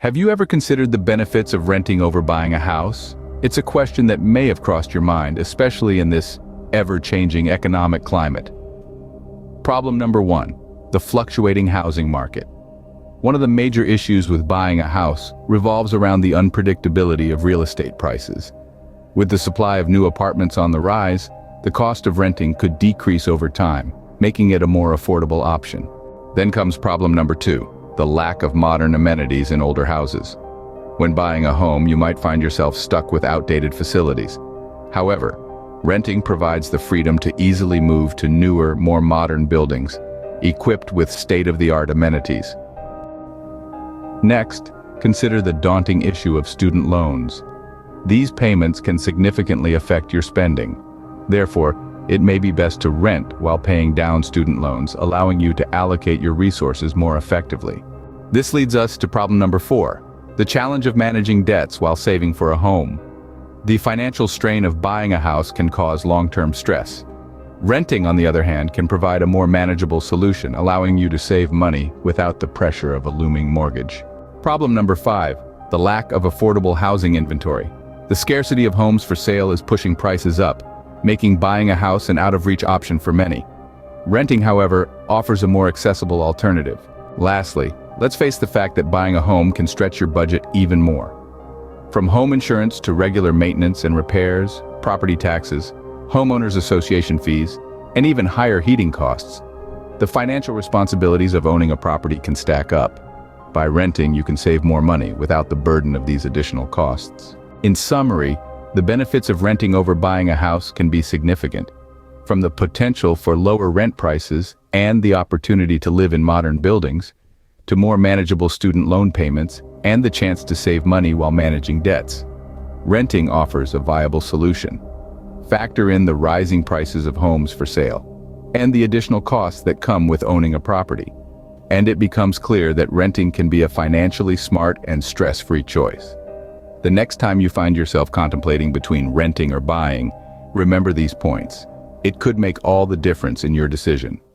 Have you ever considered the benefits of renting over buying a house? It's a question that may have crossed your mind, especially in this ever-changing economic climate. Problem number 1, the fluctuating housing market. One of the major issues with buying a house revolves around the unpredictability of real estate prices. With the supply of new apartments on the rise, the cost of renting could decrease over time, making it a more affordable option. Then comes problem number 2, the lack of modern amenities in older houses. When buying a home, you might find yourself stuck with outdated facilities. However, renting provides the freedom to easily move to newer, more modern buildings, equipped with state-of-the-art amenities. Next, consider the daunting issue of student loans. These payments can significantly affect your spending. Therefore, it may be best to rent while paying down student loans, allowing you to allocate your resources more effectively. This leads us to problem number 4, the challenge of managing debts while saving for a home. The financial strain of buying a house can cause long-term stress. Renting, on the other hand, can provide a more manageable solution, allowing you to save money without the pressure of a looming mortgage. Problem number 5, the lack of affordable housing inventory. The scarcity of homes for sale is pushing prices up, making buying a house an out-of-reach option for many. Renting, however, offers a more accessible alternative. Lastly, let's face the fact that buying a home can stretch your budget even more. From home insurance to regular maintenance and repairs, property taxes, homeowners association fees, and even higher heating costs, the financial responsibilities of owning a property can stack up. By renting, you can save more money without the burden of these additional costs. In summary, the benefits of renting over buying a house can be significant. From the potential for lower rent prices and the opportunity to live in modern buildings, to more manageable student loan payments and the chance to save money while managing debts, renting offers a viable solution. Factor in the rising prices of homes for sale and the additional costs that come with owning a property, and it becomes clear that renting can be a financially smart and stress-free choice. The next time you find yourself contemplating between renting or buying, remember these points. It could make all the difference in your decision.